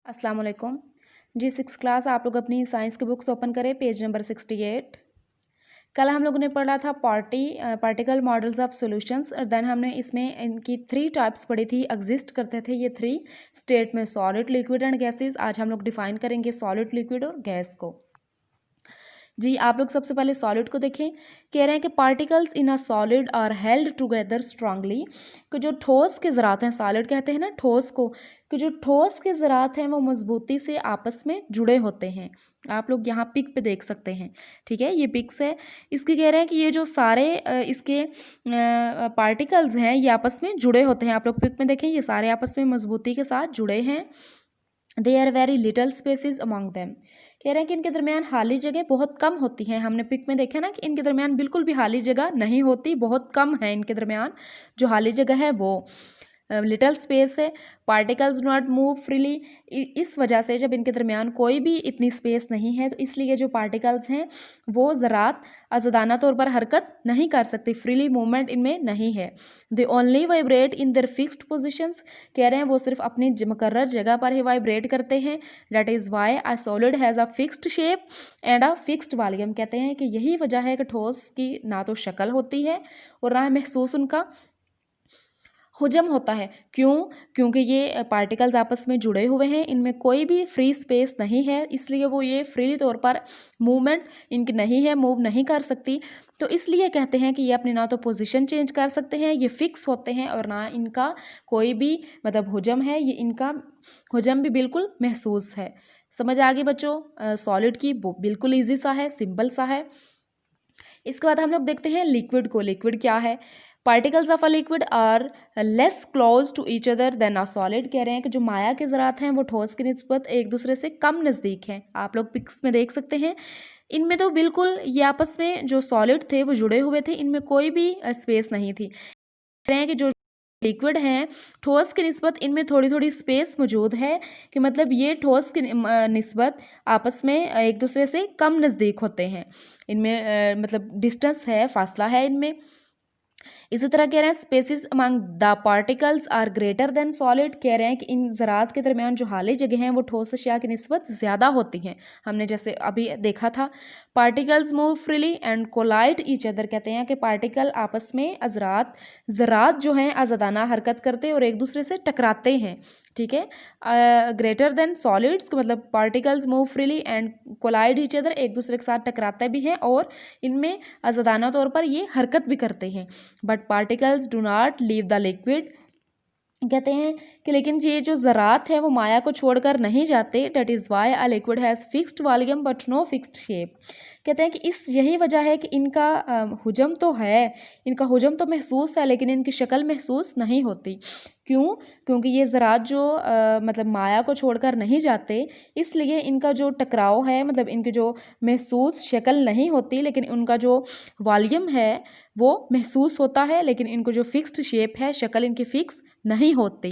अस्सलाम वालेकुम जी। 6 क्लास आप लोग अपनी साइंस की बुक्स ओपन करें, पेज नंबर 68। कल हम लोगों ने पढ़ा था पार्टिकल मॉडल्स ऑफ सॉल्यूशंस और देन हमने इसमें इनकी 3 टाइप्स पढ़ी थी, एग्जिस्ट करते थे ये 3 स्टेट में, सॉलिड, लिक्विड एंड गैसेस। आज हम लोग डिफाइन करेंगे सॉलिड, लिक्विड और गैस को। जी आप लोग सबसे पहले सॉलिड को देखें। कह रहे हैं कि particles in a solid are held together strongly, कि जो ठोस के ज़रात हैं, सॉलिड कहते हैं ना ठोस को, कि जो ठोस के ज़रात हैं वो मजबूती से आपस में जुड़े होते हैं। आप लोग यहाँ पिक पे देख सकते हैं, ठीक है, ये पिक्स है। इसके कह रहे हैं कि ये जो सारे इसके पार्टिकल्स हैं ये आपस में जुड़े होते हैं। आप लोग पिक में देखें, ये सारे आपस में मजबूती के साथ जुड़े हैं। They are very little spaces among them, कह रहे हैं कि इनके दरमियान खाली जगह बहुत कम होती हैं। हमने पिक में देखा ना कि इनके दरमियान बिल्कुल भी खाली जगह नहीं होती, बहुत कम है इनके दरमियान जो खाली जगह है वो लिटल स्पेस है। पार्टिकल्स नॉट मूव फ्रीली, इस वजह से जब इनके दरमियान कोई भी इतनी स्पेस नहीं है तो इसलिए जो पार्टिकल्स हैं वो ज़रात आज़ादाना तौर पर हरकत नहीं कर सकती, फ्रीली मूवमेंट इनमें नहीं है। They only vibrate in their fixed positions, कह रहे हैं वो सिर्फ अपनी मुकर्रर जगह पर ही वाइब्रेट करते हैं। That is why a solid has a fixed shape and a fixed volume, कहते हैं कि यही वजह है कि ठोस की ना तो शक्ल होती है और ना महसूस उनका हुजम होता है। क्यों? क्योंकि ये पार्टिकल्स आपस में जुड़े हुए हैं, इनमें कोई भी फ्री स्पेस नहीं है, इसलिए वो ये फ्रीली तौर पर मूवमेंट इनकी नहीं है, मूव नहीं कर सकती। तो इसलिए कहते हैं कि ये अपनी ना तो पोजीशन चेंज कर सकते हैं, ये फिक्स होते हैं, और ना इनका कोई भी मतलब हुजम है, ये इनका हुजम भी बिल्कुल महसूस है। समझ आ गई बच्चों? सॉलिड की बिल्कुल ईजी सा है, सिंपल सा है। इसके बाद हम लोग देखते हैं लिक्विड को। लिक्विड क्या है? Particles of a liquid are less close to each other than a solid, कह रहे हैं कि जो माया के ज़रात हैं वो ठोस की निस्बत एक दूसरे से कम नज़दीक हैं। आप लोग पिक्स में देख सकते हैं, इनमें तो बिल्कुल ये आपस में जो सॉलिड थे वो जुड़े हुए थे, इनमें कोई भी स्पेस नहीं थी। कह रहे हैं कि जो लिक्विड हैं ठोस की निस्बत इनमें थोड़ी थोड़ी स्पेस मौजूद है, कि मतलब ये ठोस की निस्बत आपस में एक दूसरे से कम नज़दीक होते हैं। इनमें मतलब डिस्टेंस है, फासला है इनमें। इसी तरह कह रहे हैं spaces among the particles are greater than solid, कह रहे हैं कि इन ज़रात के दरमियान जो खाली जगह हैं वो ठोस अशिया की निस्बत ज़्यादा होती हैं। हमने जैसे अभी देखा था। Particles move freely and collide each other, कहते हैं कि पार्टिकल आपस में ज़रात जो हैं आज़ादाना हरकत करते और एक दूसरे से टकराते हैं, ठीक है। ग्रेटर देन सॉलिड्स मतलब particles move freely and collide each other, एक दूसरे के साथ टकराते भी हैं और इनमें आज़ादाना तौर पर ये हरकत भी करते हैं। But particles do not leave the liquid, कहते हैं कि लेकिन ये जो ज़रात है वो माया को छोड़कर नहीं जाते। That is why a liquid has fixed volume but no fixed shape, कहते हैं कि इस यही वजह है कि इनका हुजम तो है, इनका हुजम तो महसूस है लेकिन इनकी शक्ल महसूस नहीं होती। क्यों? क्योंकि ये ज़रात जो मतलब माया को छोड़कर नहीं जाते, इसलिए इनका जो टकराव है मतलब इनकी जो महसूस शक्ल नहीं होती, लेकिन उनका जो वॉल्यूम है वो महसूस होता है, लेकिन इनको जो फिक्स्ड शेप है, शक्ल इनकी फिक्स नहीं होती।